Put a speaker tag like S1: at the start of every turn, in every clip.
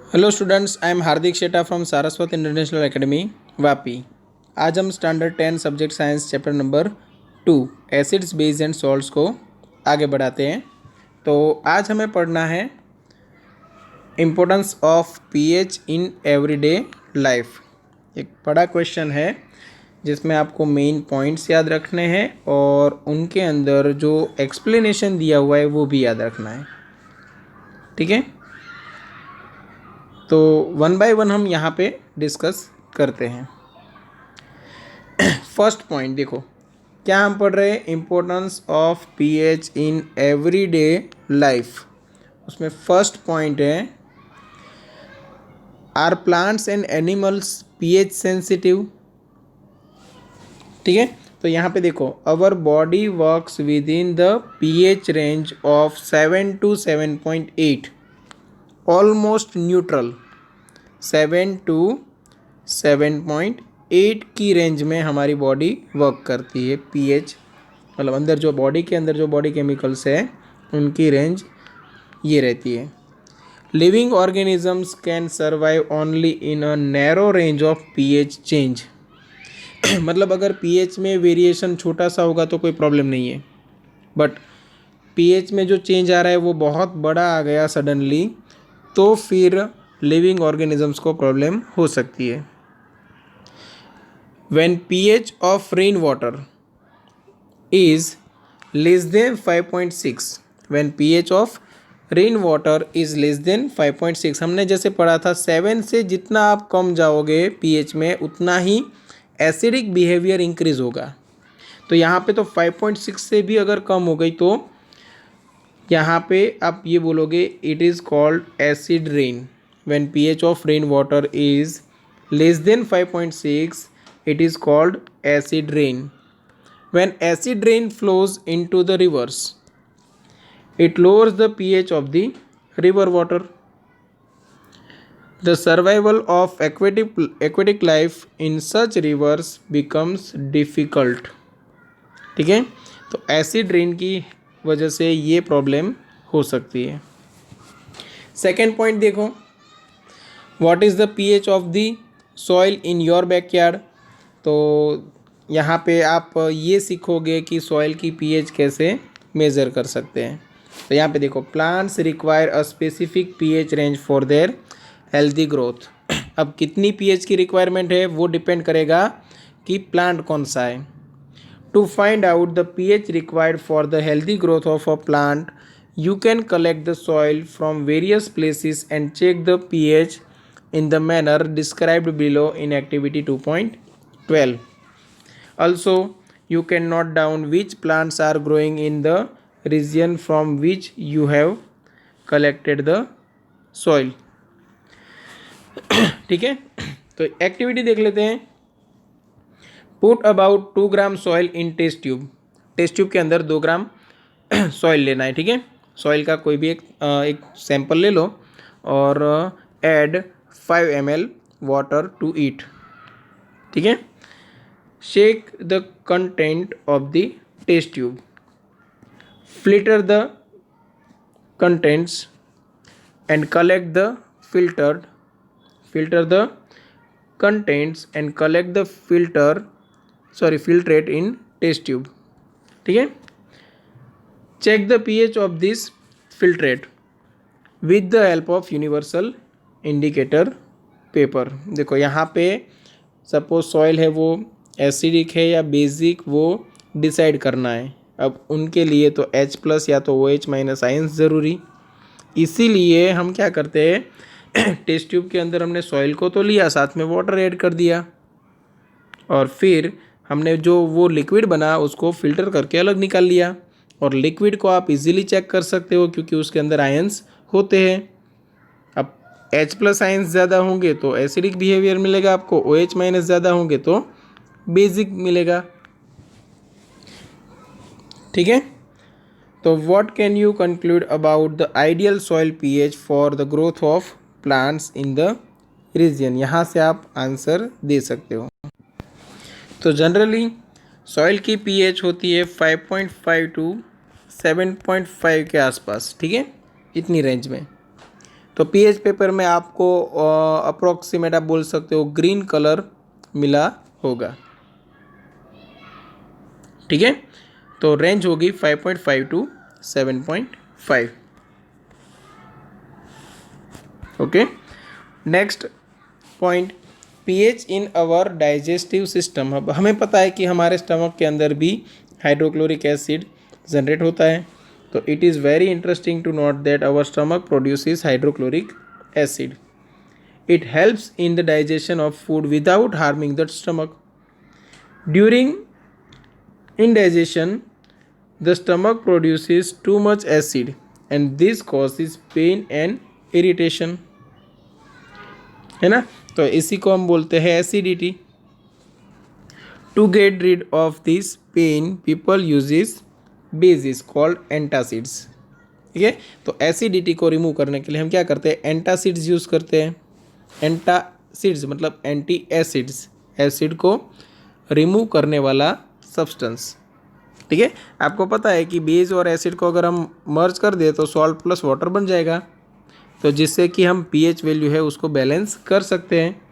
S1: Hello students, I am Hardik Sheta from Saraswat international academy Vapi. आज हम standard 10 subject science chapter number 2 acids base and salts को आगे बढ़ाते हैं। तो आज हमें पढ़ना है importance of pH in everyday life. एक बड़ा क्वेश्चन है जिसमें आपको मेन पॉइंट्स याद रखने हैं और उनके अंदर जो एक्सप्लेनेशन दिया हुआ है वो भी याद रखना है। ठीक है, तो वन बाय वन हम यहाँ पे डिस्कस करते हैं। फर्स्ट पॉइंट देखो, क्या हम पढ़ रहे हैं, importance of pH in everyday life. उसमें फर्स्ट पॉइंट है, are plants and animals pH sensitive. ठीक है, तो यहाँ पे देखो, our body works with in the pH range of 7 to 7.8, almost neutral. 7 to 7.8 की रेंज में हमारी बॉडी वर्क करती है। पीएच मतलब अंदर जो बॉडी के अंदर जो बॉडी केमिकल्स है उनकी रेंज ये रहती है। Living organisms can survive only in a narrow range of pH change. मतलब अगर पीएच में वेरिएशन छोटा सा होगा तो कोई प्रॉब्लम नहीं है, बट पीएच में जो चेंज आ रहा है वो बहुत बड़ा आ गया सडनली, तो फिर लिविंग ऑर्गेनिजम्स को प्रॉब्लम हो सकती है। When pH of rainwater is less than 5.6, when pH of rainwater is less than 5.6, हमने जैसे पढ़ा था 7 से जितना आप कम जाओगे pH में उतना ही एसिडिक बिहेवियर इंक्रीज होगा। तो यहाँ पे तो 5.6 से भी अगर कम हो गई तो यहाँ पे आप ये बोलोगे it is called acid rain. When pH of rain water is less than 5.6, it is called acid rain. When acid rain flows into the rivers, it lowers the pH of the river water. The survival of aquatic life in such rivers becomes difficult. ठीक है, तो acid rain की वजह से ये problem हो सकती है। सेकेंड पॉइंट देखो, what is the pH of the soil in your backyard. तो यहाँ पे आप ये सीखोगे कि सॉइल की पीएच कैसे मेज़र कर सकते हैं। तो यहाँ पे देखो, plants require a specific pH range for their healthy growth. अब कितनी पीएच की रिक्वायरमेंट है वो डिपेंड करेगा कि प्लांट कौन सा है। To find out the pH required for the healthy growth of a plant, you can collect the soil from various places and check the pH in the manner described below in activity 2.12. Also, you can note down which plants are growing in the region from which you have collected the soil. ठीक है, तो activity देख लेते हैं। Put about 2 gram soil in test tube. Test tube के अंदर 2 gram soil लेना है। ठीक है, सॉइल का कोई भी एक सैंपल ले लो और add 5 ml water to it. ठीक है, shake the content of the test tube, filter the contents and collect the filter the contents and collect the filtrate in test tube. ठीक है, check the pH of this filtrate with the help of universal indicator paper। देखो यहाँ पे suppose soil है वो acidic है या basic, वो डिसाइड करना है। अब उनके लिए तो H+ या तो OH- आयंस ज़रूरी, इसीलिए हम क्या करते हैं, टेस्ट ट्यूब के अंदर हमने सॉइल को तो लिया, साथ में वाटर ऐड कर दिया और फिर हमने जो वो लिक्विड बना उसको फिल्टर करके अलग निकाल लिया। और लिक्विड को आप इजीली चेक कर सकते हो क्योंकि उसके अंदर आयंस होते हैं। अब H+ आयंस ज़्यादा होंगे तो एसिडिक बिहेवियर मिलेगा आपको, OH- ज़्यादा होंगे तो बेसिक मिलेगा। ठीक है, तो what can you conclude about the ideal soil pH for the growth of plants in the region. यहाँ से आप आंसर दे सकते हो। तो जनरली सॉइल की पीएच होती है 5.5 to 7.5 के आसपास। ठीक है, इतनी रेंज में। तो पीएच पेपर में आपको अप्रोक्सीमेट आप बोल सकते हो ग्रीन कलर मिला होगा। ठीक है, तो रेंज होगी 5.5 to 7.5। Okay, next point, pH in our digestive system. अब हमें पता है कि हमारे स्टमक के अंदर भी हाइड्रोक्लोरिक एसिड जनरेट होता है। तो it is very interesting to note that our stomach produces hydrochloric acid. It helps in the digestion of food without harming the stomach. During indigestion, the stomach produces too much acid and this causes pain and irritation, है ना। तो इसी को हम बोलते हैं acidity. To get rid of this pain people uses bases called antacids। ठीक है, तो एसिडिटी को रिमूव करने के लिए हम क्या करते हैं, एंटासिड्स यूज़ करते हैं। एंटासिड्स मतलब एंटी एसिड्स, एसिड को रिमूव करने वाला सब्सटेंस। ठीक है, आपको पता है कि बेस और एसिड को अगर हम मर्ज कर दे तो सॉल्ट प्लस वाटर बन जाएगा, तो जिससे कि हम पीएच वैल्यू है उसको बैलेंस कर सकते हैं।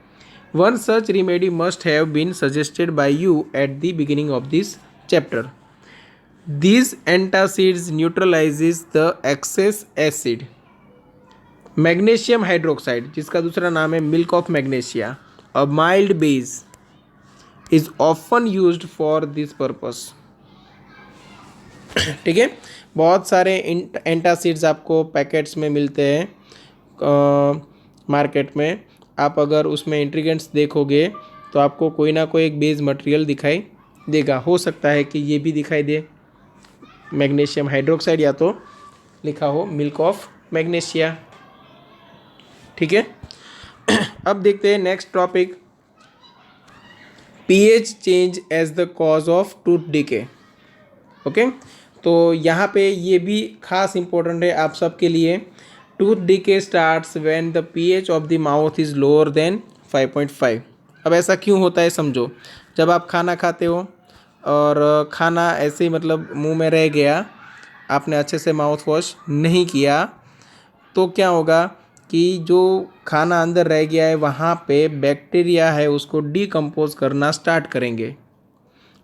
S1: One such remedy must have been suggested by you at the beginning of this chapter. These antacids neutralizes the excess acid। Magnesium hydroxide, जिसका दूसरा नाम है milk of magnesia, a mild base, is often used for this purpose. ठीक है, बहुत सारे antacids आपको packets में मिलते हैं मार्केट में। आप अगर उसमें इंग्रेडिएंट्स देखोगे तो आपको कोई ना कोई एक बेस मटेरियल दिखाई देगा। हो सकता है कि ये भी दिखाई दे मैग्नीशियम हाइड्रोक्साइड, या तो लिखा हो मिल्क ऑफ मैग्नीशिया। ठीक है, अब देखते हैं next topic, pH change as the cause of tooth decay. Okay, तो यहाँ पे ये भी खास इम्पोर्टेंट है आप सबके लिए। Tooth decay starts when the pH of the mouth is lower than 5.5। अब ऐसा क्यों होता है समझो, जब आप खाना खाते हो और खाना ऐसे ही मतलब मुंह में रह गया, आपने अच्छे से माउथ वॉश नहीं किया, तो क्या होगा कि जो खाना अंदर रह गया है वहाँ पे बैक्टीरिया है उसको डीकम्पोज करना स्टार्ट करेंगे,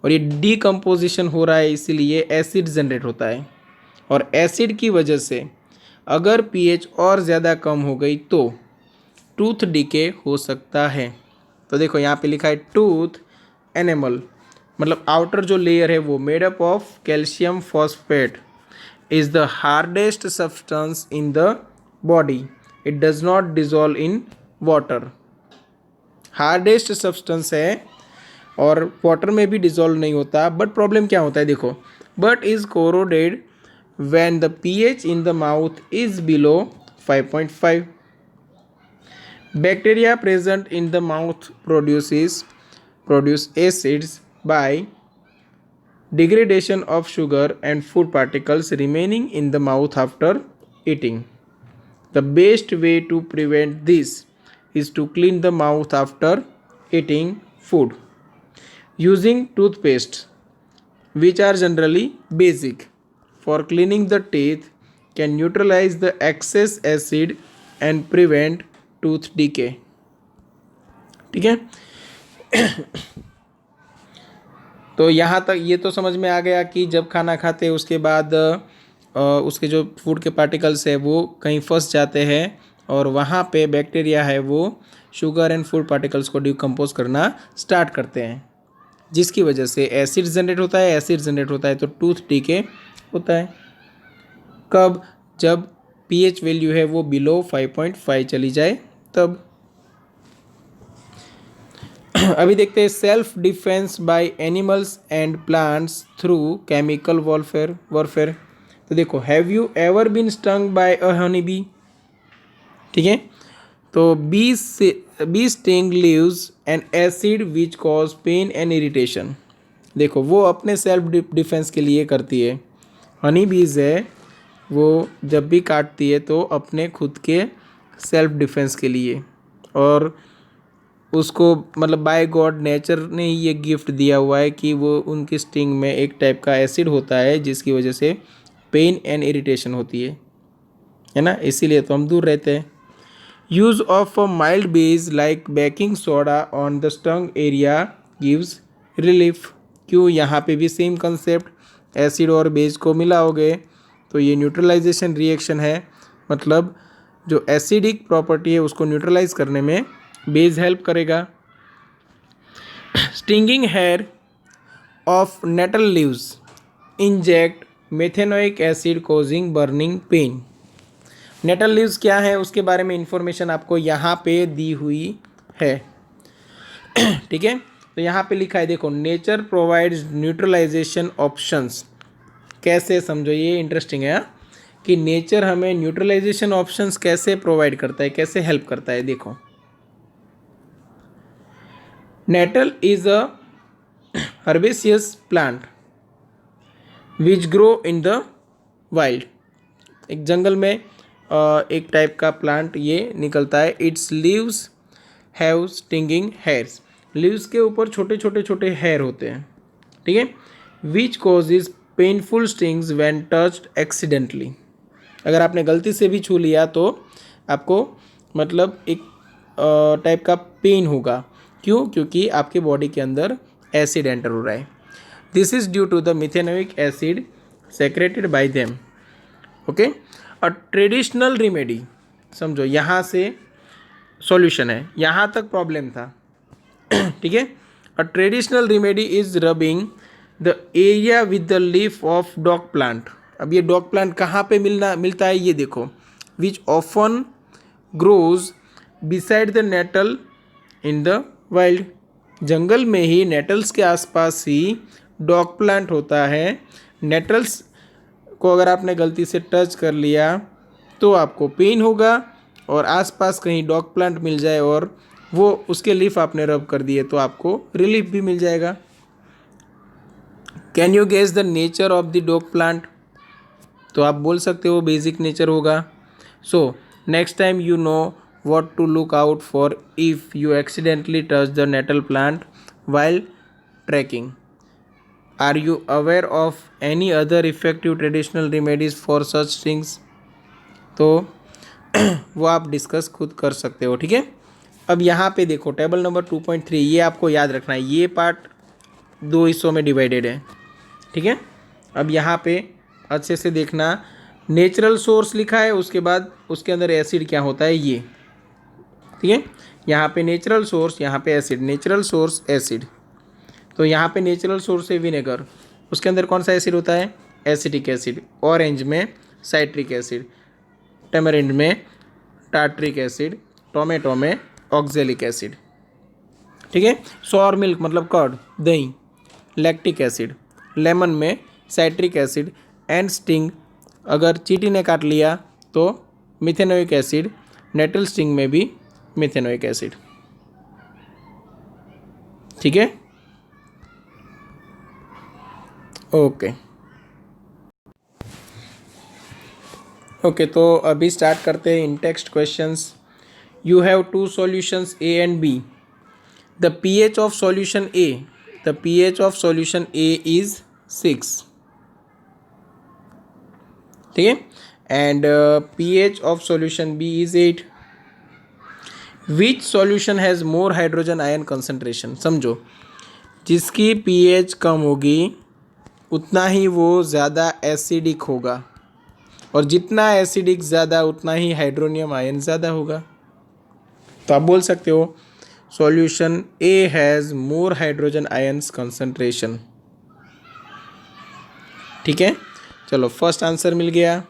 S1: और ये डीकम्पोजिशन हो रहा है इसीलिए एसिड जनरेट होता है। और एसिड की वजह से अगर पीएच और ज़्यादा कम हो गई तो टूथ डिके हो सकता है। तो देखो यहाँ पे लिखा है टूथ एनेमल, मतलब आउटर जो लेयर है वो made up of calcium phosphate is the hardest substance in the body, it does not dissolve in water. Hardest substance है और वाटर में भी डिजॉल्व नहीं होता। बट प्रॉब्लम क्या होता है देखो, but is corroded when the pH in the mouth is below 5.5। Bacteria present in the mouth produce acids bye degradation of sugar and food particles remaining in the mouth after eating. The best way to prevent this is to clean the mouth after eating food using toothpaste, which are generally basic for cleaning the teeth, can neutralize the excess acid and prevent tooth decay। ठीक है, तो यहाँ तक ये तो समझ में आ गया कि जब खाना खाते हैं उसके बाद उसके जो फूड के पार्टिकल्स है वो कहीं फंस जाते हैं और वहाँ पे बैक्टीरिया है वो शुगर एंड फूड पार्टिकल्स को डिकम्पोज करना स्टार्ट करते हैं, जिसकी वजह से एसिड जनरेट होता है। एसिड जनरेट होता है तो टूथ डिके होता है। कब, जब पीएच वैल्यू है वो बिलो 5.5 चली जाए तब। अभी देखते हैं self defence by animals and plants through chemical warfare. तो देखो, have you ever been stung by a honey bee. ठीक है, तो bee sting leaves an acid which cause pain and irritation. देखो, वो अपने सेल्फ डिफेंस के लिए करती है। हनी बीज है वो जब भी काटती है तो अपने खुद के सेल्फ डिफेंस के लिए, और उसको मतलब बाय गॉड नेचर ने ही ये गिफ्ट दिया हुआ है कि वो उनकी स्टिंग में एक टाइप का एसिड होता है जिसकी वजह से पेन एंड इरिटेशन होती है ना, इसीलिए तो हम दूर रहते हैं। Use of a mild base like baking soda on the stung area gives relief. क्यों, यहाँ पे भी सेम कंसेप्ट, एसिड और बेस को मिलाओगे तो ये न्यूट्रलाइजेशन रिएक्शन है, मतलब जो एसिडिक प्रॉपर्टी है उसको न्यूट्रलाइज करने में बेस हेल्प करेगा। Stinging hair of nettle leaves inject methanoic acid causing burning pain. Nettle leaves क्या है उसके बारे में इंफॉर्मेशन आपको यहाँ पे दी हुई है। ठीक है, तो यहाँ पे लिखा है देखो, नेचर प्रोवाइड्स न्यूट्रलाइजेशन ऑप्शंस। कैसे, समझो ये इंटरेस्टिंग है कि नेचर हमें न्यूट्रलाइजेशन ऑप्शंस कैसे प्रोवाइड करता है, कैसे हेल्प करता है। देखो, nettle is a herbaceous plant which grow in the wild. एक जंगल में एक टाइप का प्लांट ये निकलता है। It's leaves have stinging hairs. Leaves के ऊपर छोटे छोटे छोटे हेयर होते हैं, ठीक है, which causes painful stings when touched accidentally. अगर आपने गलती से भी छू लिया तो आपको मतलब एक टाइप का पेन होगा। क्यों, क्योंकि आपके बॉडी के अंदर एसिड एंटर हो रहा है। This is due to the methanoic acid secreted by them. Okay, a traditional remedy, समझो यहाँ से सॉल्यूशन है, यहाँ तक प्रॉब्लम था। ठीक है, अ traditional remedy is rubbing the area with the leaf of dog plant. अब ये डॉग प्लांट कहाँ पे मिलता है, ये देखो, which often grows beside the nettle in the wild. जंगल में ही नेटल्स के आसपास ही डॉग प्लांट होता है। नेटल्स को अगर आपने गलती से टच कर लिया तो आपको पेन होगा, और आसपास कहीं डॉग प्लांट मिल जाए और वो उसके लीफ आपने रब कर दिए तो आपको रिलीफ भी मिल जाएगा। Can you guess the nature of the dock plant, तो आप बोल सकते हो बेसिक नेचर होगा। So next time you know what to look out for if you accidentally touch the nettle plant while trekking. Are you aware of any other effective traditional remedies for such things? तो वो आप discuss खुद कर सकते हो। ठीक है, अब यहाँ पे देखो टेबल नंबर 2.3, ये आपको याद रखना है, ये पार्ट दो हिस्सों में डिवाइडेड है। ठीक है, अब यहाँ पे अच्छे से देखना, नेचुरल सोर्स लिखा है, उसके बाद उसके अंदर एसिड क्या होता है ये। ठीक है, यहाँ पे नेचुरल सोर्स, यहाँ पे एसिड, नेचुरल सोर्स एसिड। तो यहाँ पे नेचुरल सोर्स है विनेगर, उसके अंदर कौन सा एसिड होता है, एसिटिक एसिड। ऑरेंज में साइट्रिक एसिड, टेमरिंड में टार्ट्रिक एसिड, टोमेटो में ऑक्जेलिक एसिड। ठीक है, सोर मिल्क मतलब कर्ड, दही, लैक्टिक एसिड। लेमन में साइट्रिक एसिड एंड स्टिंग, अगर चींटी ने काट लिया तो मिथेनोइक एसिड, नेटल स्टिंग में भी मिथेनोइक एसिड। ठीक है, ओके ओके, तो अभी स्टार्ट करते हैं in text questions. You have two solutions A and B. The pH of solution A, the pH of solution A is 6। ठीक है, and pH of solution B is 8। Which solution has more hydrogen ion concentration. समझो, जिसकी pH कम होगी उतना ही वो ज़्यादा acidic होगा, और जितना एसिडिक ज़्यादा उतना ही हाइड्रोनियम आयन ज़्यादा होगा। तो आप बोल सकते हो solution A has more hydrogen ions concentration. ठीक है, चलो फर्स्ट आंसर मिल गया।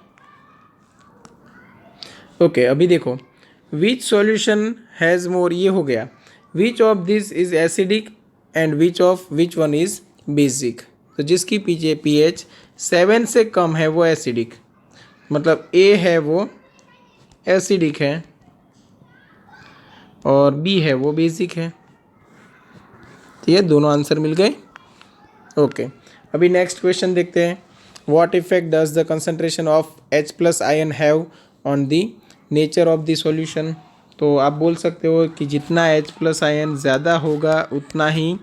S1: ओके, अभी देखो, विच सॉल्यूशन हैज़ मोर, ये हो गया। Which of this is acidic and which one is basic. तो जिसकी पीएच 7 से कम है वो एसिडिक, मतलब ए है वो एसिडिक है और बी है वो बेसिक है। ठीक है, दोनों आंसर मिल गए। ओके, अभी नेक्स्ट क्वेश्चन देखते हैं। What effect does the concentration of H+ ion have on the nature of the solution. तो आप बोल सकते हो कि जितना H+ आयन ज़्यादा होगा उतना ही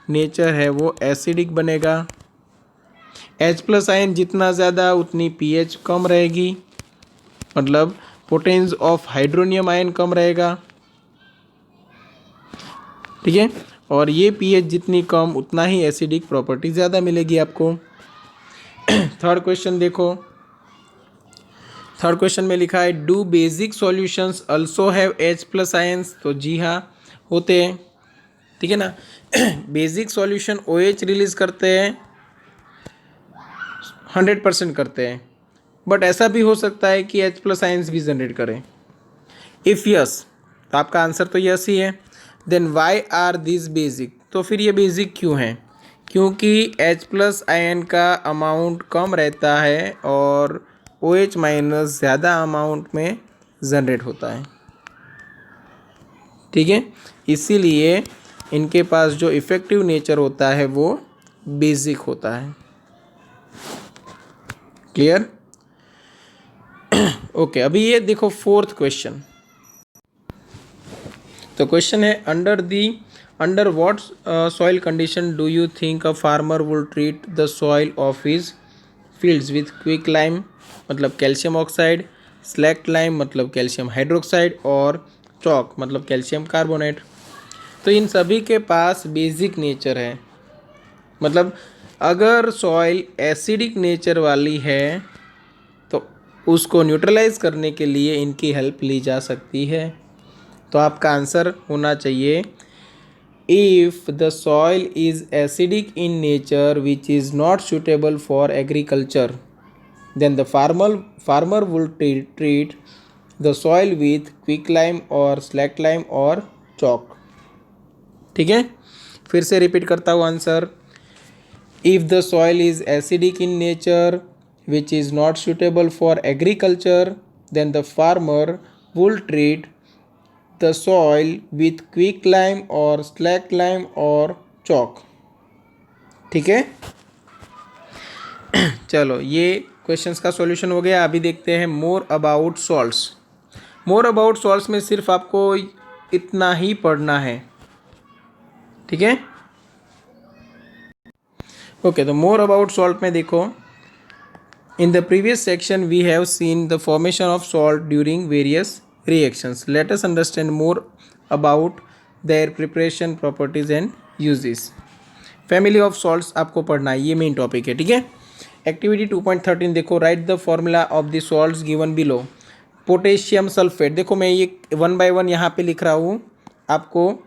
S1: नेचर है वो एसिडिक बनेगा। H+ आयन जितना ज़्यादा उतनी पीएच कम रहेगी, मतलब पोटेंस ऑफ हाइड्रोनियम आयन कम रहेगा, ठीक है। और ये पीएच जितनी कम उतना ही एसिडिक प्रॉपर्टी ज़्यादा मिलेगी आपको। थर्ड क्वेश्चन देखो, थर्ड क्वेश्चन में लिखा है do basic solutions also have H plus ions, तो जी हाँ होते हैं, ठीक है ना। बेसिक सॉल्यूशन OH रिलीज करते हैं, 100% करते हैं, बट ऐसा भी हो सकता है कि H प्लस आयंस भी जनरेट करें। इफ़ यस, तो आपका आंसर तो यस ही है। Then why are this basic, तो फिर ये बेसिक क्यों है? क्योंकि H प्लस आयन का अमाउंट कम रहता है और OH माइनस ज़्यादा अमाउंट में जनरेट होता है, ठीक है। इसीलिए इनके पास जो इफ़ेक्टिव नेचर होता है वो बेसिक होता है। क्लियर? ओके, अभी ये देखो फोर्थ क्वेश्चन। तो क्वेश्चन है under what soil condition do you think a farmer would treat the soil of his fields with quick lime मतलब कैल्शियम ऑक्साइड, स्लैक्ट लाइम मतलब कैल्शियम हाइड्रोक्साइड और चॉक मतलब calcium carbonate. तो इन सभी के पास बेसिक नेचर है, मतलब अगर सॉइल एसिडिक नेचर वाली है तो उसको न्यूट्रलाइज करने के लिए इनकी हेल्प ली जा सकती है। तो आपका आंसर होना चाहिए if the soil is acidic in nature which is not suitable for agriculture then the farmer will treat the soil with quick lime or slacked lime or chalk, ठीक है। फिर से रिपीट करता हूँ answer, if the soil is acidic in nature which is not suitable for agriculture then the farmer will treat the soil with quick lime or slacked lime or chalk, ठीक है। चलो ये क्वेश्चंस का solution हो गया। अभी देखते हैं more about salts. More about salts में सिर्फ आपको इतना ही पढ़ना है, ठीक है। ओके, तो मोर अबाउट सॉल्ट में देखो, in the previous section we have seen the formation of salt during various reactions. Let us understand more about their preparation properties and uses. Family of salts आपको पढ़ना है, ये main topic है, ठीक है। Activity 2.13 देखो, right the formula of the salts given below. Potassium sulphate, देखो मैं ये 1 बाय 1 यहाँ पे लिख रहा हूँ, आपको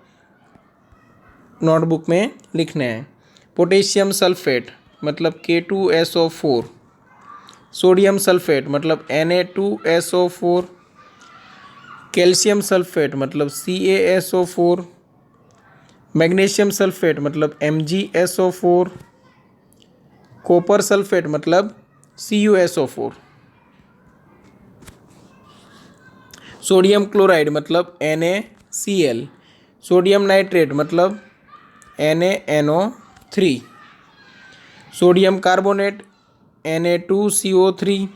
S1: नोटबुक में लिखने हैं। पोटेशियम सल्फेट मतलब K2SO4, सोडियम सल्फेट मतलब Na2SO4, कैल्शियम सल्फेट मतलब CaSO4, मैग्नीशियम सल्फेट मतलब MgSO4, कॉपर सल्फेट मतलब CuSO4, सोडियम क्लोराइड मतलब NaCl, सोडियम नाइट्रेट मतलब NaNO3, सोडियम कार्बोनेट Na2CO3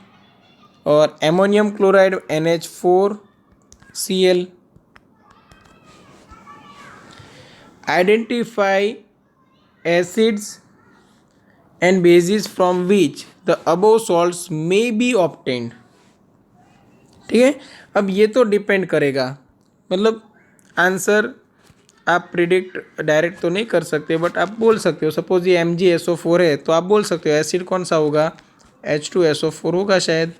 S1: और ammonium chloride NH4Cl। Identify acids and bases from which the above salts may be obtained, ठीक है। अब ये तो डिपेंड करेगा, मतलब आंसर आप प्रिडिक्ट डायरेक्ट तो नहीं कर सकते, बट आप बोल सकते हो। सपोज ये MgSO4 है तो आप बोल सकते हो एसिड कौन सा होगा, H2SO4 होगा शायद।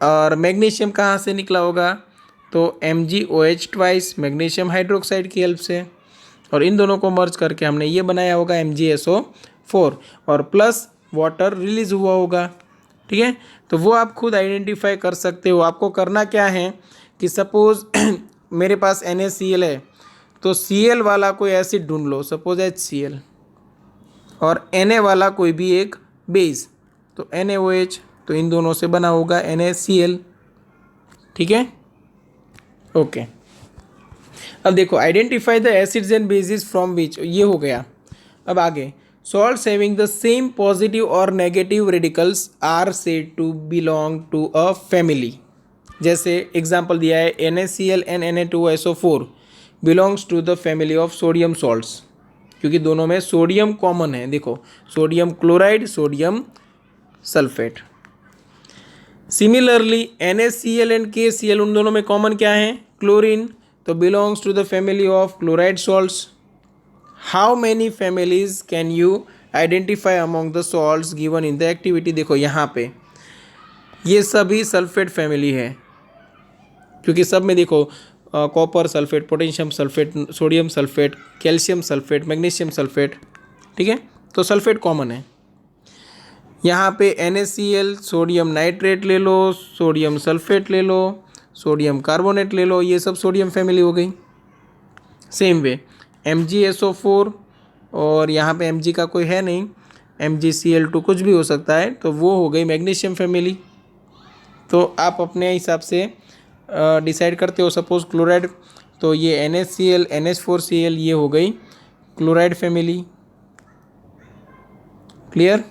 S1: और मैग्नीशियम कहाँ से निकला होगा, तो MgOH ट्वाइस मैग्नीशियम हाइड्रोक्साइड की हेल्प से, और इन दोनों को मर्ज करके हमने ये बनाया होगा MgSO4 और प्लस वाटर रिलीज हुआ होगा, ठीक है। तो वो आप खुद आइडेंटिफाई कर सकते हो। आपको करना क्या है कि सपोज मेरे पास NaCl है तो Cl वाला कोई एसिड ढूंढ लो, सपोज HCl, और Na वाला कोई भी एक बेस तो NaOH, तो इन दोनों से बना होगा NaCl, ठीक है। ओके, अब देखो identify the acids and bases from which, ये हो गया। अब आगे, salts having the same positive और negative radicals are said to belong to a family. जैसे एग्जांपल दिया है NaCl and Na2SO4 belongs to the family of sodium salts, क्योंकि दोनों में सोडियम कॉमन है। देखो sodium chloride, sodium sulphate. Similarly NaCl and KCl उन दोनों में कॉमन क्या है? क्लोरीन, तो belongs to the family of chloride salts. How many families can you identify among the salts given in the activity? देखो यहाँ पे ये सभी सल्फेट फैमिली है, क्योंकि सब में देखो copper sulphate, potassium sulphate, sodium sulphate, calcium sulphate, magnesium sulphate, ठीक है, तो सल्फेट कॉमन है। यहाँ पे NaCl सोडियम नाइट्रेट ले लो, सोडियम सल्फेट ले लो, सोडियम कार्बोनेट ले लो, ये सब सोडियम फैमिली हो गई। सेम वे MgSO4, और यहाँ पे Mg का कोई है नहीं, MgCl2 कुछ भी हो सकता है, तो वो हो गई मैग्नीशियम फैमिली। तो आप अपने हिसाब से डिसाइड करते हो। सपोज क्लोराइड, तो ये NaCl NH4Cl ये हो गई क्लोराइड फैमिली। क्लियर?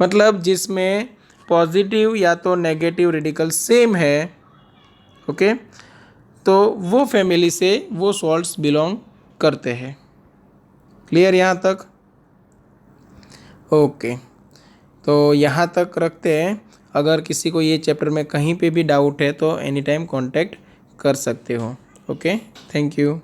S1: मतलब जिसमें पॉजिटिव या तो नेगेटिव रेडिकल सेम है, ओके, तो वो फैमिली से वो सॉल्ट्स बिलोंग करते हैं। क्लियर यहाँ तक? ओके, तो यहाँ तक रखते हैं। अगर किसी को ये चैप्टर में कहीं पे भी डाउट है तो एनी टाइम कांटेक्ट कर सकते हो। Okay, thank you.